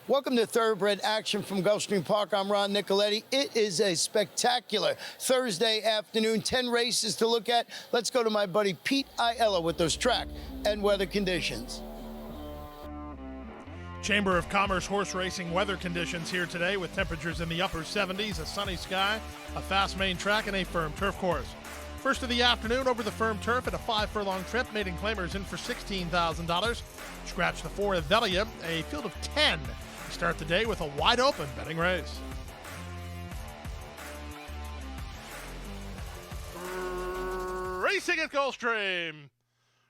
Welcome to Thoroughbred Action from Gulfstream Park. I'm Ron Nicoletti. It is a spectacular Thursday afternoon. 10 races to look at. Let's go to my buddy Pete Aiello with those track and weather conditions. Chamber of Commerce horse racing weather conditions here today with temperatures in the upper 70s, a sunny sky, a fast main track, and a firm turf course. First of the afternoon over the firm turf at a 5-furlong trip. Maiden claimers in for $16,000. Scratch the 4 of Velia, a field of 10. Start the day with a wide open betting race. Racing at Gulfstream.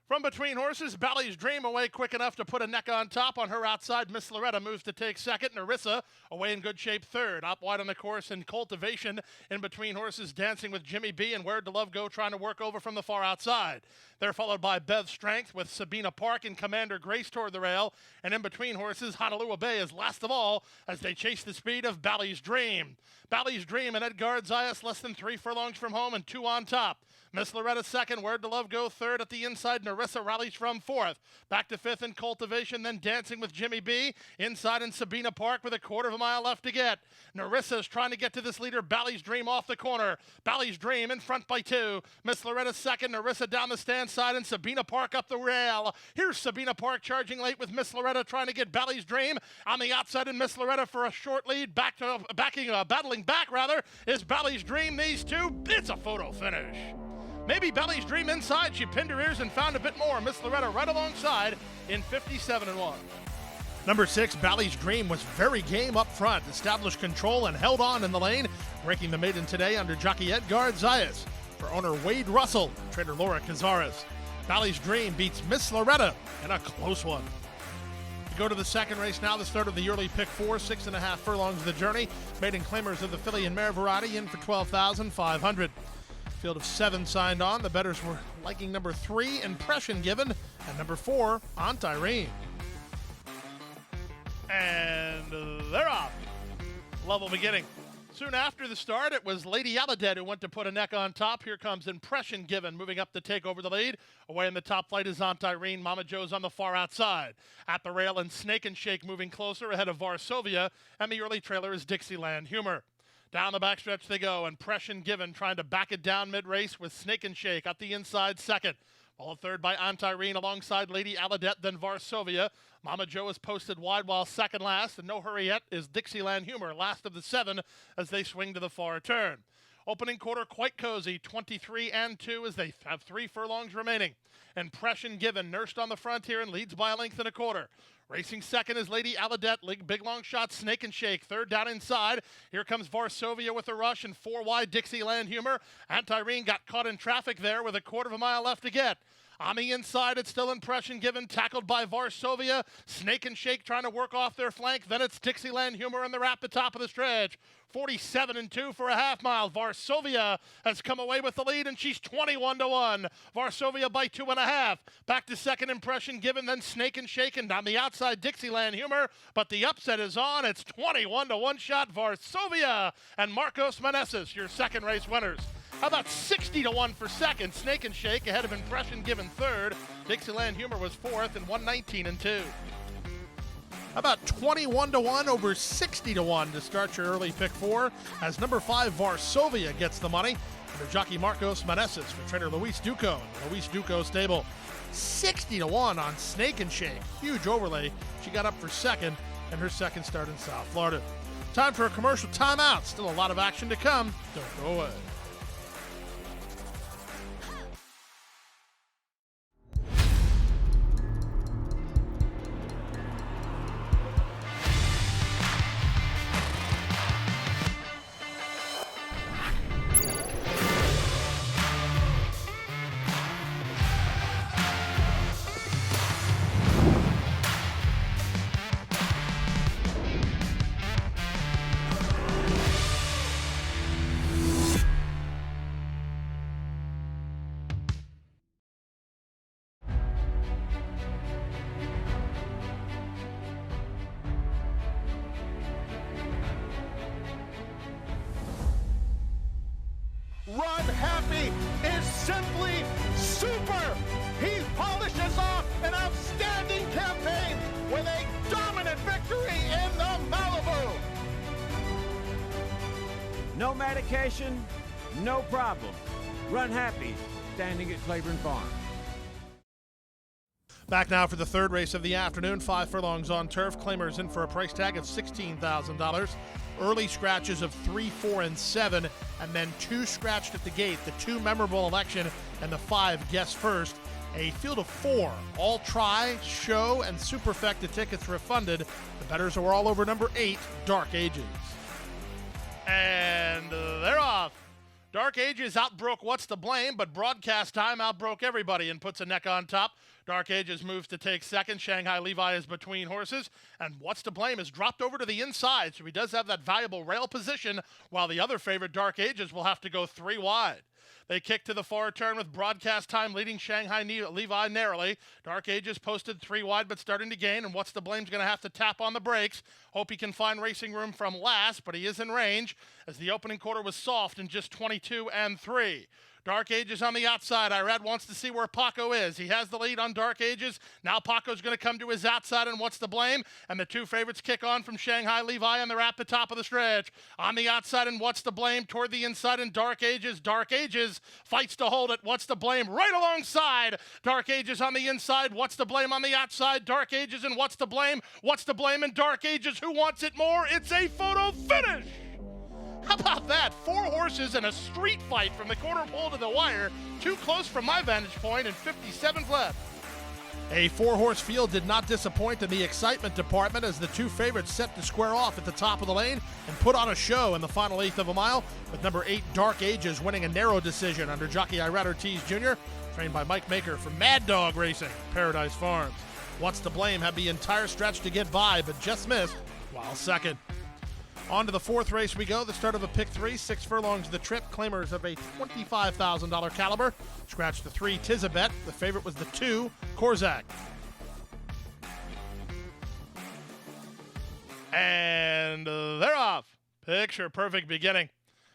From between horses, Bally's Dream away quick enough to put a neck on top. On her outside, Miss Loretta moves to take second. Narissa away in good shape third. Up wide on the course in Cultivation. In between horses, Dancing with Jimmy B and Where'd the Love Go trying to work over from the far outside. They're followed by Bev Strength with Sabina Park and Commander Grace toward the rail. And in between horses, Honolulu Bay is last of all as they chase the speed of Bally's Dream. Bally's Dream and Edgar Zayas less than 3 furlongs from home and 2 on top. Miss Loretta second, Where'd the Love Go third at the inside. Narissa rallies from fourth. Back to fifth in Cultivation, then Dancing with Jimmy B. Inside in Sabina Park with a quarter of a mile left to get. Narissa's trying to get to this leader, Bally's Dream off the corner. Bally's Dream in front by 2. Miss Loretta second, Narissa down the stand side, and Sabina Park up the rail. Here's Sabina Park charging late with Miss Loretta trying to get Bally's Dream on the outside, and Miss Loretta for a short lead. Battling back is Bally's Dream. These two, it's a photo finish. Maybe Bally's Dream inside. She pinned her ears and found a bit more. Miss Loretta right alongside in 57-1. Number 6, Bally's Dream, was very game up front, established control and held on in the lane, breaking the maiden today under jockey Edgar Zayas for owner Wade Russell, trainer Laura Cazares. Bally's Dream beats Miss Loretta in a close one. We go to the second race now, the start of the early pick 4, 6.5 furlongs of the journey. Maiden claimers of the filly and mare variety in for $12,500. Field of 7 signed on. The bettors were liking number 3, Impression Given, and number 4, Aunt Irene. And they're off. Level beginning. Soon after the start, it was Lady Aladet who went to put a neck on top. Here comes Impression Given, moving up to take over the lead. Away in the top flight is Aunt Irene. Mama Joe's on the far outside. At the rail, and Snake and Shake moving closer ahead of Varsovia, and the early trailer is Dixieland Humor. Down the backstretch they go. Impression Given trying to back it down mid-race with Snake and Shake at the inside second. Followed third by Aunt Irene alongside Lady Aladet, then Varsovia. Mama Joe is posted wide while second last, and No Hurry Yet is Dixieland Humor, last of the 7 as they swing to the far turn. Opening quarter quite cozy, 23-2 as they have 3 furlongs remaining. Impression Given nursed on the front here and leads by a length and a quarter. Racing second is Lady Aladet, big long shot, Snake and Shake. Third down inside. Here comes Varsovia with a rush and 4 wide Dixieland Humor. Aunt Irene got caught in traffic there with a quarter of a mile left to get. On the inside, it's still Impression Given, tackled by Varsovia. Snake and Shake trying to work off their flank. Then it's Dixieland Humor in the wrap at the top of the stretch. 47-2 for a half mile. Varsovia has come away with the lead, and she's 21-1. Varsovia by 2.5. Back to second, Impression Given, then Snake and Shake, and on the outside, Dixieland Humor. But the upset is on. It's 21-1 shot, Varsovia and Marcos Meneses, your second race winners. How about 60-1 for second? Snake and Shake ahead of Impression Given third. Dixieland Humor was fourth and 119-2. How about 21-1 over 60-1 to start your early pick 4 as number 5 Varsovia gets the money under jockey Marcos Meneses for trainer Luis Duco and Luis Duco stable. 60-1 on Snake and Shake. Huge overlay. She got up for second and her second start in South Florida. Time for a commercial timeout. Still a lot of action to come. Don't go away. Run Happy is simply super. He polishes off an outstanding campaign with a dominant victory in the No medication, no problem. Run happy, standing at Claiborne Farm. Back now for the third race of the afternoon. 5 furlongs on turf. Claimers in for a price tag of $16,000. Early scratches of 3, 4, and 7, and then 2 scratched at the gate. The 2 memorable election and the 5 guess first. A field of 4, all try, show, and superfecta tickets refunded. The bettors were all over number 8, Dark Ages. And they're off. Dark Ages outbroke What's to Blame, but broadcast time outbroke everybody and puts a neck on top. Dark Ages moves to take second. Shanghai Levi is between horses, and What's to Blame is dropped over to the inside, so he does have that valuable rail position, while the other favorite, Dark Ages, will have to go 3 wide. They kick to the far turn with broadcast time leading Shanghai Levi narrowly. Dark Ages posted 3 wide but starting to gain, and What's to Blame's going to have to tap on the brakes. Hope he can find racing room from last, but he is in range as the opening quarter was soft in just 22 and 3. Dark Ages on the outside. Irad wants to see where Paco is. He has the lead on Dark Ages. Now Paco's going to come to his outside, and What's to Blame? And the 2 favorites kick on from Shanghai Levi, and they're at the top of the stretch. On the outside, and What's to Blame toward the inside, and Dark Ages. Dark Ages fights to hold it. What's to Blame right alongside. Dark Ages on the inside. What's to Blame on the outside. Dark Ages and What's to Blame. What's to Blame and Dark Ages. Who wants it more? It's a photo finish. How about that? 4 horses in a street fight from the quarter pole to the wire. Too close from my vantage point, and 57 left. A 4-horse field did not disappoint in the excitement department as the 2 favorites set to square off at the top of the lane and put on a show in the final 1/8 of a mile, with number 8 Dark Ages winning a narrow decision under jockey Irad Ortiz Jr., trained by Mike Maker from Mad Dog Racing, Paradise Farms. What's to Blame had the entire stretch to get by, but just missed while second. On to the 4th race we go, the start of a pick 3, 6 furlongs the trip, claimers of a $25,000 caliber. Scratch the 3, Tizabet. The favorite was the 2, Korzak. And they're off. Picture perfect beginning.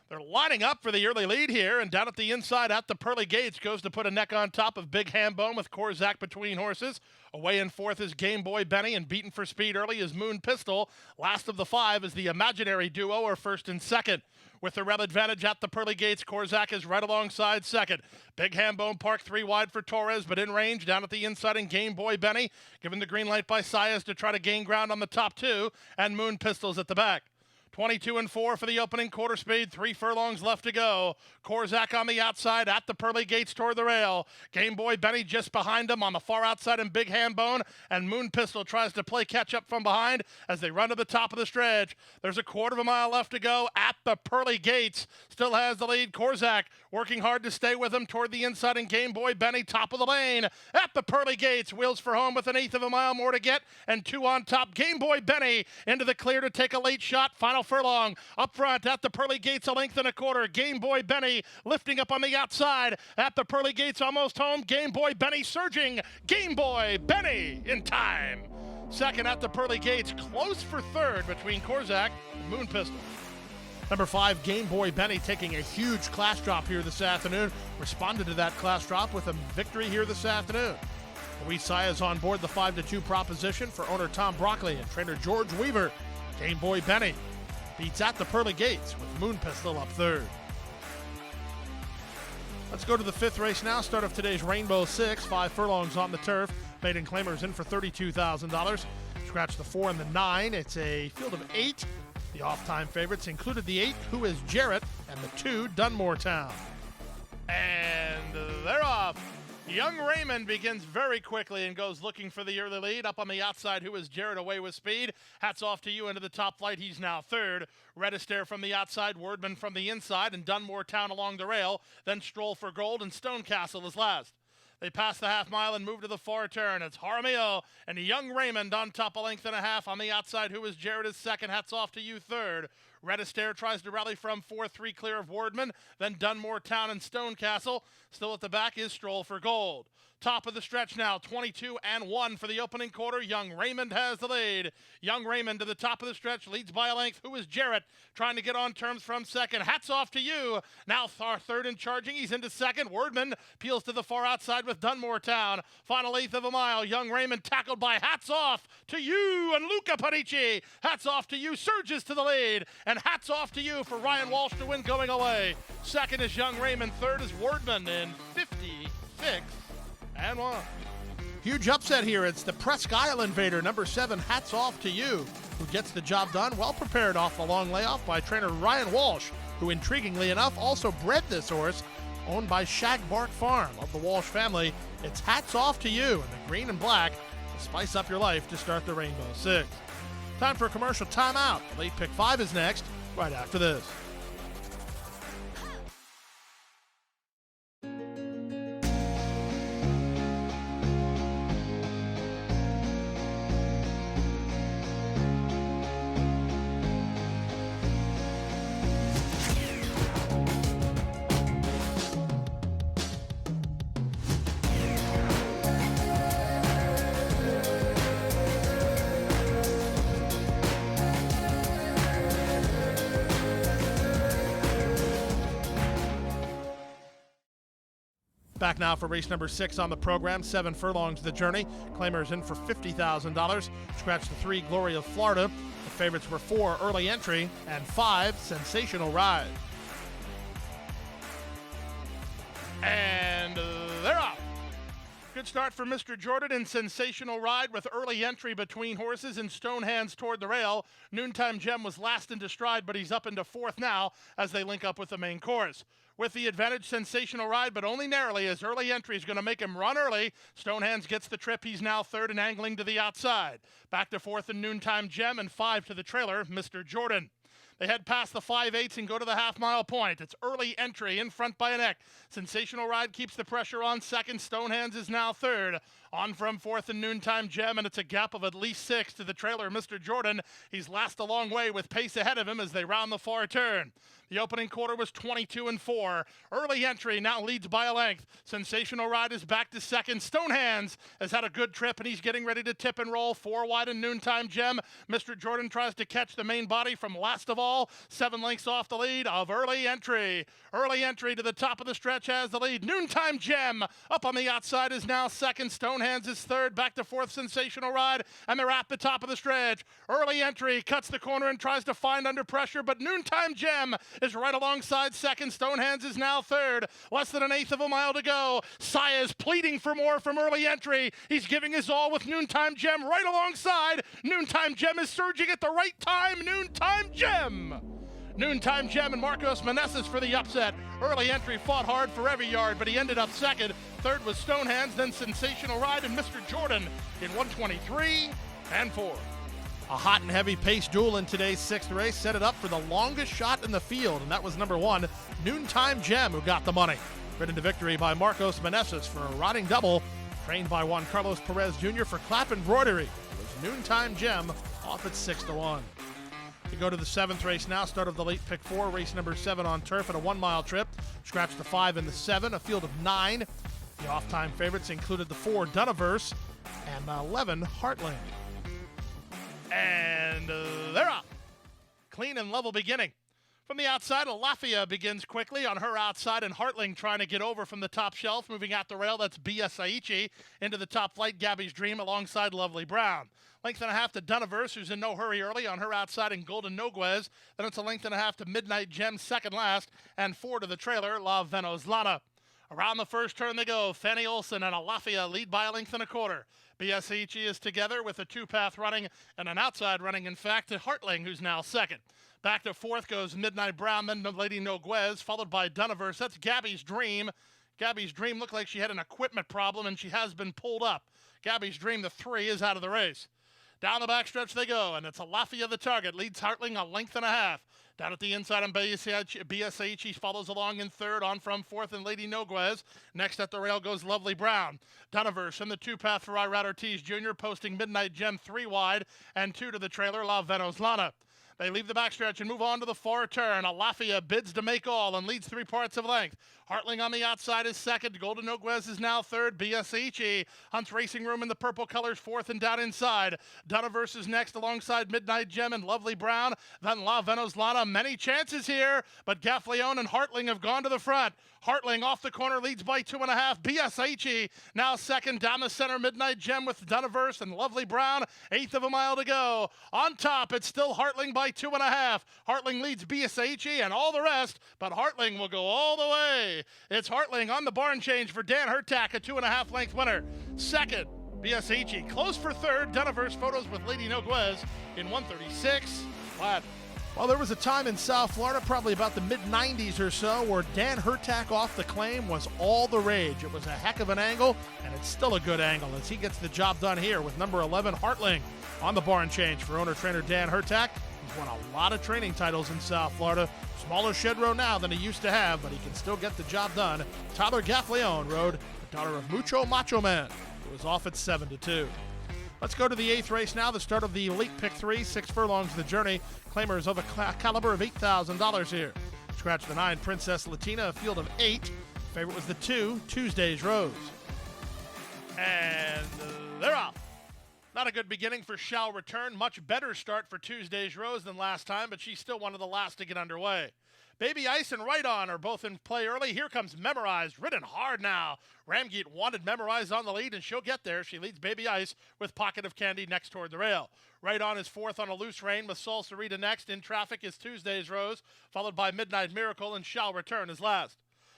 They're lining up for the early lead here, and down at the inside at the pearly gates goes to put a neck on top of Big Hambone with Korzak between horses. Away in 4th is Game Boy Benny, and beaten for speed early is Moon Pistol. Last of the 5 is the imaginary duo, or 1st and 2nd. With the rail advantage at the pearly gates, Korzak is right alongside 2nd. Big Hambone parked 3 wide for Torres, but in range down at the inside in Game Boy Benny, given the green light by Saez to try to gain ground on the top 2, and Moon Pistol's at the back. 22 and 4 for the opening quarter speed. 3 furlongs left to go. Korzak on the outside at the pearly gates toward the rail. Game Boy Benny just behind him on the far outside, and Big Hambone, and Moon Pistol tries to play catch up from behind as they run to the top of the stretch. There's a 1/4 mile left to go at the pearly gates. Still has the lead. Korzak working hard to stay with him toward the inside, and Game Boy Benny top of the lane at the pearly gates. Wheels for home with an 1/8 of a mile more to get, and 2 on top. Game Boy Benny into the clear to take a late shot. Final furlong up front at the pearly gates, a 1.25 lengths. Game Boy Benny lifting up on the outside at the pearly gates, almost home. Game Boy Benny surging. Game Boy Benny in time. 2nd at the pearly gates, close for 3rd between Korzak and Moon Pistol. Number 5, Game Boy Benny, taking a huge class drop here this afternoon. Responded to that class drop with a victory here this afternoon. Luis Saez on board the 5-2 proposition for owner Tom Broccoli and trainer George Weaver. Game Boy Benny beats at the pearly gates with Moon Pistol up 3rd. Let's go to the 5th race now. Start of today's Rainbow 6. 5 furlongs on the turf. Maiden claimers in for $32,000. Scratch the 4 and the 9. It's a field of 8. The off-time favorites included the 8, Who is Jarrett, and the 2, Dunmore Town. And they're off. Young Raymond begins very quickly and goes looking for the early lead. Up on the outside, Who is Jarrett, away with speed. Hats off to you into the top flight. He's now 3rd. Redistair from the outside, Wordman from the inside, and Dunmore Town along the rail. Then Stroll for Gold, and Stonecastle is last. They pass the half mile and move to the far turn. It's Jaramillo and Young Raymond on top, a length and a half. On the outside, Who is Jarrett is 2nd. Hats off to you 3rd. Redistair tries to rally from 4-3 clear of Wardman. Then Dunmore Town and Stonecastle. Still at the back is Stroll for Gold. Top of the stretch now, 22 and 1 for the opening quarter. Young Raymond has the lead. Young Raymond to the top of the stretch, leads by a length. Who is Jarrett, trying to get on terms from 2nd. Hats off to you. Now our 3rd and charging. He's into 2nd. Wordman peels to the far outside with Dunmore Town. Final 1/8 of a mile. Young Raymond tackled by Hats off to you and Luca Parici. Hats off to you. Surges to the lead. And hats off to you for Ryan Walsh to win going away. Second is Young Raymond. Third is Wardman in 56 and 1. Huge upset here. It's the Presque Isle Invader, number 7, Hats Off to You, who gets the job done. Well prepared off the long layoff by trainer Ryan Walsh, who intriguingly enough also bred this horse, owned by Shagbark Farm. Of the Walsh family, it's Hats Off to You in the green and black to spice up your life to start the Rainbow Six. Time for a commercial timeout. Late Pick 5 is next, right after this. Back now for race number 6 on the program. 7 furlongs the journey. Claimers in for $50,000. Scratch the 3, Glory of Florida. The favorites were 4, Early Entry, and 5, Sensational Ride. And they're off. Good start for Mr. Jordan in Sensational Ride with Early Entry between horses and Stone Hands toward the rail. Noontime Gem was last into stride, but he's up into 4th now as they link up with the main course. With the advantage, Sensational Ride, but only narrowly, as Early Entry is going to make him run early. Stonehands gets the trip. He's now 3rd and angling to the outside. Back to 4th and Noontime Gem, and 5 to the trailer, Mr. Jordan. They head past the 5/8 and go to the half-mile point. It's Early Entry in front by a neck. Sensational Ride keeps the pressure on 2nd. Stonehands is now 3rd. On from 4th and Noontime Gem, and it's a gap of at least 6 to the trailer, Mr. Jordan. He's last a long way with pace ahead of him as they round the far turn. The opening quarter was 22 and 4. Early Entry now leads by a length. Sensational Ride is back to 2nd. Stonehands has had a good trip, and he's getting ready to tip and roll. 4 wide and Noontime Gem. Mr. Jordan tries to catch the main body from last of all. 7 lengths off the lead of Early Entry. Early Entry to the top of the stretch has the lead. Noontime Gem up on the outside is now 2nd. Stonehands is 3rd. Back to 4th, Sensational Ride, and they're at the top of the stretch. Early Entry cuts the corner and tries to find under pressure, but Noontime Gem is right alongside 2nd. Stonehands is now 3rd. Less than 1/8 of a mile to go. Saya is pleading for more from Early Entry. He's giving his all with Noontime Gem right alongside. Noontime Gem is surging at the right time. Noontime Gem. Noontime Gem and Marcos Meneses for the upset. Early Entry fought hard for every yard, but he ended up 2nd. 3rd was Stonehands, then Sensational Ride and Mr. Jordan in 1:23 and 4. A hot and heavy pace duel in today's 6th race set it up for the longest shot in the field, and that was number 1, Noontime Gem, who got the money. Ridden to victory by Marcos Meneses for a riding double, trained by Juan Carlos Perez Jr. for clap embroidery. It was Noontime Gem off at 6-1. We go to the 7th race now, start of the late pick 4, race number 7 on turf at a 1-mile trip. Scratch the 5 and the 7, a field of 9. The off-time favorites included the 4 Dunaverse and 11 Heartland. And they're up. Clean and level beginning. From the outside, Alafia begins quickly on her outside, and Hartling trying to get over from the top shelf. Moving out the rail, that's Bia Saichi. Into the top flight, Gabby's Dream alongside Lovely Brown. Length and a half to Dunaverse, who's in no hurry early on her outside, and Golden Noguez. Then it's a length and a half to Midnight Gem, second last, and 4 to the trailer, La Venezolana. Around the first turn they go. Fanny Olsen and Alafia lead by a length and a quarter. Biasichi is together with a 2-path running and an outside running, in fact, to Hartling, who's now 2nd. Back to 4th goes Midnight Brown, then Lady Noguez, followed by Dunaverse. That's Gabby's Dream. Gabby's Dream looked like she had an equipment problem, and she has been pulled up. Gabby's Dream, the 3, is out of the race. Down the backstretch they go, and it's Alafia the target. Leads Hartling a length and a half. Down at the inside, and Biasichi follows along in 3rd. On from 4th, and Lady Noguez. Next at the rail goes Lovely Brown. Dunaverse in the 2-path for Irad Ortiz Jr., posting Midnight Gem 3 wide, and 2 to the trailer, La Venezolana. They leave the backstretch and move on to the far turn. Alafia bids to make all and leads 3 parts of length. Hartling on the outside is second. Golden Noguez is now third. Biasici. Hunt's Racing Room in the purple colors, fourth and down inside. Donaverse is next alongside Midnight Gem and Lovely Brown. Then La Venezuela. Many chances here, but Gaffleone and Hartling have gone to the front. Hartling off the corner leads by 2.5. Biasici now second. Down the center, Midnight Gem with Donaverse and Lovely Brown. Eighth of a mile to go. On top, it's still Hartling by 2.5. Hartling leads Biasici and all the rest, but Hartling will go all the way. It's Hartling on the barn change for Dan Hertak, a 2.5 length winner. Second, Biasici. Close for third. Donaverse photos with Lady Noguez in 136. Flat. Well, there was a time in South Florida, probably about the mid-90s or so, where Dan Hertak off the claim was all the rage. It was a heck of an angle, and it's still a good angle as he gets the job done here with number 11, Hartling, on the barn change for owner-trainer Dan Hertak. He's won a lot of training titles in South Florida. Smaller shed row now than he used to have, but he can still get the job done. Tyler Gaffleone rode the daughter of Mucho Macho Man, who was off at 7-2. Let's go to the 8th race now, the start of the Elite Pick 3, 6 furlongs the journey. Claimers of a caliber of $8,000 here. Scratch the 9, Princess Latina, a field of 8. Favorite was the 2, Tuesday's Rose. And they're off. Not a good beginning for Shall Return. Much better start for Tuesday's Rose than last time, but she's still one of the last to get underway. Baby Ice and Right On are both in play early. Here comes Memorized, ridden hard now. Ramgeet wanted Memorized on the lead, and she'll get there. She leads Baby Ice with Pocket of Candy next toward the rail. Right On is fourth on a loose rein with Salsa Rita next. In traffic is Tuesday's Rose, followed by Midnight Miracle, and Shall Return is last.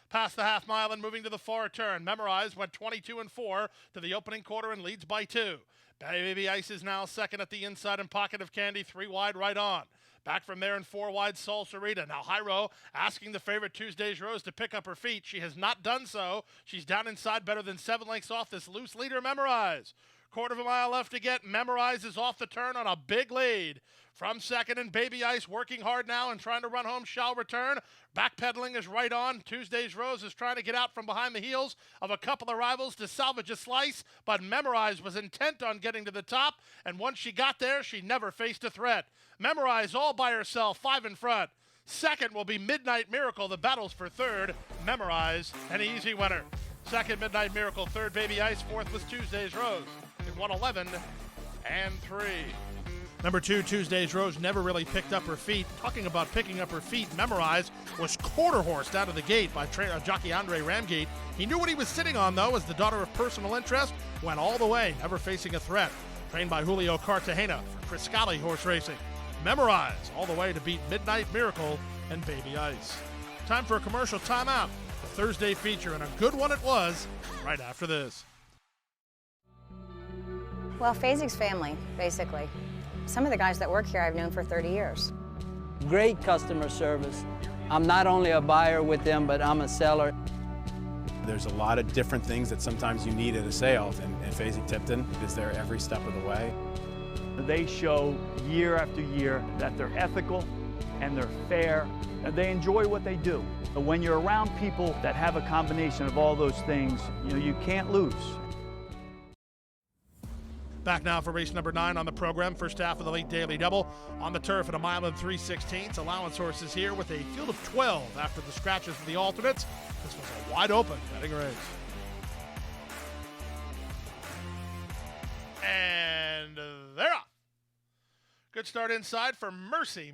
Past the half mile and moving to the far turn. Memorized went 22-4 to the opening quarter and leads by 2. Baby Ice is now second at the inside and Pocket of Candy, 3 wide Right On. Back from there in 4 wide, Salsa Rita. Now Hyro asking the favorite Tuesday's Rose to pick up her feet. She has not done so. She's down inside better than 7 lengths off this loose leader, Memorize. Quarter of a mile left to get. Memorize is off the turn on a big lead. From second and Baby Ice working hard now and trying to run home. Shall Return. Backpedaling is Right On. Tuesday's Rose is trying to get out from behind the heels of a couple of rivals to salvage a slice, but Memorize was intent on getting to the top, and once she got there, she never faced a threat. Memorize all by herself, 5 in front. Second will be Midnight Miracle. The battle's for third. Memorize, an easy winner. Second, Midnight Miracle. Third, Baby Ice. Fourth was Tuesday's Rose in 111 and 3. Number 2, Tuesday's Rose, never really picked up her feet. Talking about picking up her feet, Memorize was quarter-horsed out of the gate by jockey Andre Ramgeet. He knew what he was sitting on, though, as the daughter of personal interest went all the way, never facing a threat. Trained by Julio Cartagena for Chris Scali Horse Racing. Memorize all the way to beat Midnight Miracle and Baby Ice. Time for a commercial timeout. The Thursday feature, and a good one it was, right after this. Well, Phasing's family, basically. Some of the guys that work here I've known for 30 years. Great customer service. I'm not only a buyer with them, but I'm a seller. There's a lot of different things that sometimes you need at a sale, and Phasing Tipton is there every step of the way. They show year after year that they're ethical and they're fair, and they enjoy what they do. When you're around people that have a combination of all those things, you can't lose. Back now for race number 9 on the program. First half of the late daily double on the turf at 1 mile and 3/16. Allowance horses here with a field of 12 after the scratches for the alternates. This was a wide open betting race. And they're off. Good start inside for Mercy.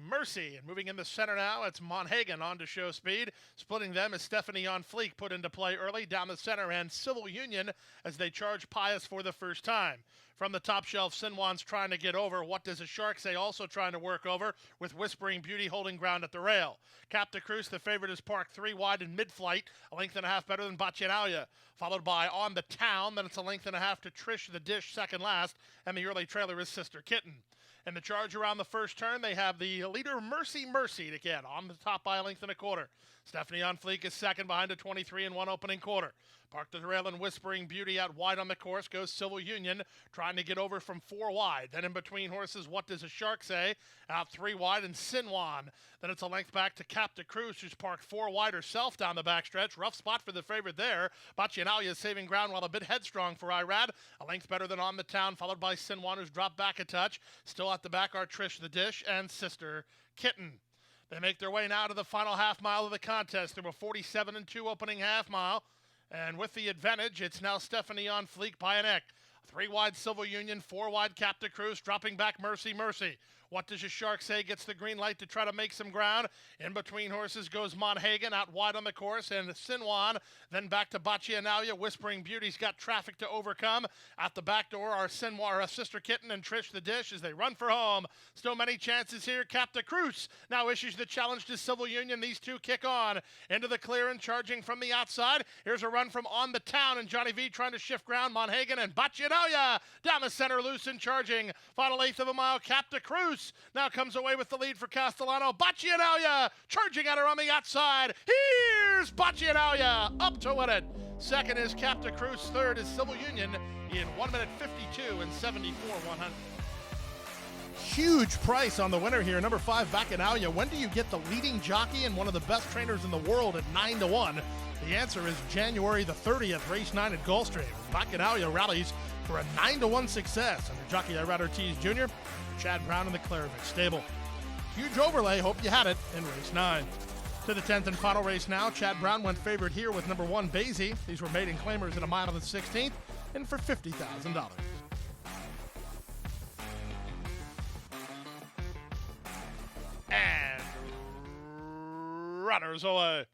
And moving in the center now, it's Monhagen on to show speed. Splitting them is Stephanie on Fleek put into play early. Down the center and Civil Union as they charge Pius for the first time. From the top shelf, Sinwan's trying to get over. What Does a Shark Say? Also trying to work over with Whispering Beauty holding ground at the rail. Cap de Cruz, the favorite, is parked 3 wide in mid-flight, a length and a half better than Bacchanalia. Followed by On the Town, then it's a length and a half to Trish the Dish, second last, and the early trailer is Sister Kitten. In the charge around the first turn, they have the leader Mercy to get on the top by a length and a quarter. Stephanie on Fleek is second behind a 23 and 1 opening quarter. Parked at the rail and Whispering Beauty out wide on the course goes Civil Union, trying to get over from 4 wide. Then in between horses, What Does a Shark Say? Out 3 wide and Sinwan. Then it's a length back to Cap de Cruz, who's parked 4 wide herself down the backstretch. Rough spot for the favorite there. Bacchanalia is saving ground while a bit headstrong for Irad. A length better than On the Town, followed by Sinwan, who's dropped back a touch. Still at the back are Trish the Dish and Sister Kitten. They make their way now to the final half mile of the contest through a 47-2 opening half mile. And with the advantage, it's now Stephanie on fleek by a neck. 3 wide Silver Union, 4 wide Captain Cruz, dropping back Mercy Mercy. What does your shark say? Gets the green light to try to make some ground. In between horses goes Monhagen out wide on the course, and Sinwan. Then back to Bachianalia. Whispering Beauty's got traffic to overcome. At the back door are Sinwar, Sister Kitten, and Trish the Dish as they run for home. Still many chances here. Captain Cruz now issues the challenge to Civil Union. These two kick on into the clear and charging from the outside. Here's a run from On the Town, and Johnny V trying to shift ground. Monhagen and Bachianalia down the center, loose and charging. Final eighth of a mile. Captain Cruz now comes away with the lead for Castellano. Bachianalia charging at her on the outside. Here's Bachianalia up to win it. Second is Captain Cruz. Third is Civil Union in 1 minute 52 and 74/100. Huge price on the winner here, number 5, Bacchanalian. When do you get the leading jockey and one of the best trainers in the world at 9-1? The answer is January the 30th, race 9 at Gulfstream. Bacchanalian rallies for a 9-1 success under jockey Irad Ortiz Jr., Chad Brown in the Claravich stable. Huge overlay, hope you had it, in race 9. To the 10th and final race now. Chad Brown went favored here with number 1, Basie. These were maiden claimers in a mile of the 16th, and for $50,000. And runners away.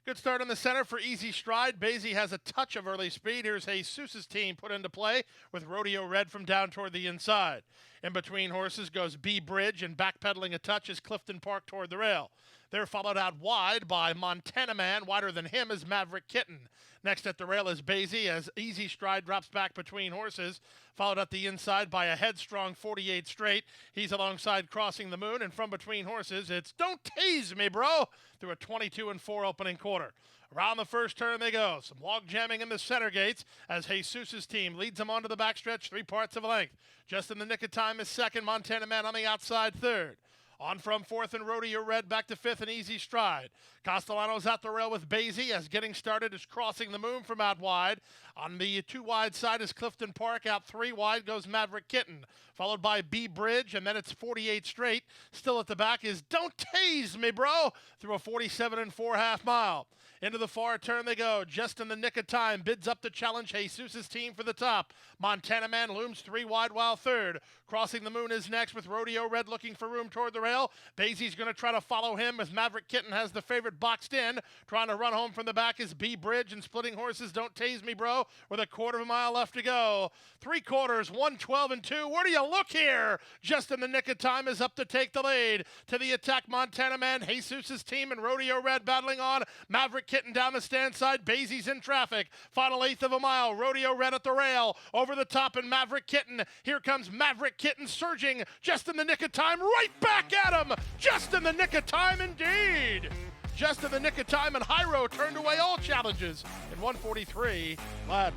Good start in the center for Easy Stride. Basie has a touch of early speed. Here's Jesus' team put into play with Rodeo Red from down toward the inside. In between horses goes B Bridge, and backpedaling a touch is Clifton Park toward the rail. They're followed out wide by Montana Man. Wider than him is Maverick Kitten. Next at the rail is Basie as Easy Stride drops back between horses, followed at the inside by a headstrong 48 straight. He's alongside Crossing the Moon, and from between horses, it's Don't Tease Me, Bro, through a 22-4 opening quarter. Around the first turn they go. Some log jamming in the center gates as Jesus' team leads them onto the backstretch 3 parts of a length. Just in the nick of time is second, Montana Man on the outside third. On from fourth and Rodeo Red back to fifth and Easy Stride. Castellano's at the rail with Basie as getting started is Crossing the Moon from out wide. On the 2 wide side is Clifton Park. Out 3 wide goes Maverick Kitten, followed by B Bridge, and then it's 48 straight. Still at the back is Don't Tease Me, Bro, through a 47-4 half mile. Into the far turn they go. Just in the nick of time, bids up to challenge Jesus' team for the top. Montana Man looms 3 wide while third. Crossing the Moon is next with Rodeo Red looking for room toward the rail. Basie's going to try to follow him as Maverick Kitten has the favorite boxed in. Trying to run home from the back is B Bridge, and splitting horses Don't Tase Me, Bro, with a quarter of a mile left to go. 3 quarters, 1:12-2. Where do you look here? Just in the nick of time is up to take the lead. To the attack, Montana Man, Jesus' team, and Rodeo Red battling on. Maverick Kitten down the stand side. Basie's in traffic. Final eighth of a mile. Rodeo Red at the rail. Over the top and Maverick Kitten. Here comes Maverick Kitten surging just in the nick of time. Right back at him. Just in the nick of time indeed. Just in the nick of time, and Hyro turned away all challenges in 1:43. Glad.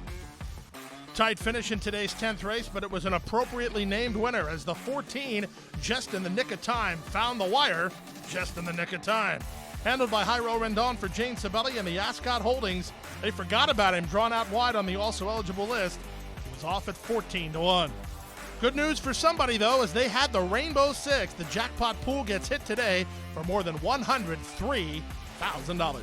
Tight finish in today's 10th race, but it was an appropriately named winner as the 14, Just in the Nick of Time, found the wire just in the nick of time. Handled by Hyro Rendon for Jane Sabelli and the Ascot Holdings. They forgot about him, drawn out wide on the also eligible list. He was off at 14-1. Good news for somebody, though, as they had the Rainbow Six. The jackpot pool gets hit today for more than $103,000.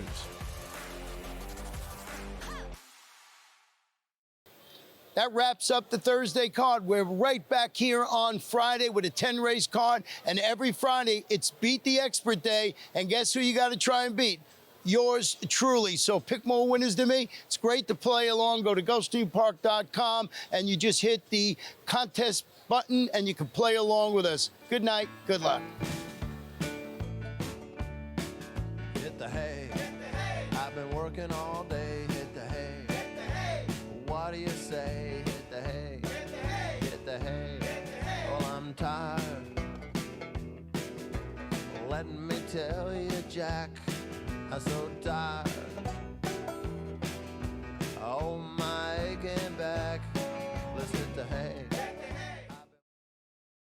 That wraps up the Thursday card. We're right back here on Friday with a 10-race card. And every Friday, it's Beat the Expert Day. And guess who you got to try and beat? Yours truly. So pick more winners than me. It's great to play along. Go to GulfstreamPark.com and you just hit the contest button and you can play along with us. Good night. Good luck. Hit the hay. I've been working all day. Hit the hay. What do you say? Hit the hay. Hit the hay. Well, I'm tired. Let me tell you, Jack, I'm so tired. Oh, my aching back. Let's hit the hay.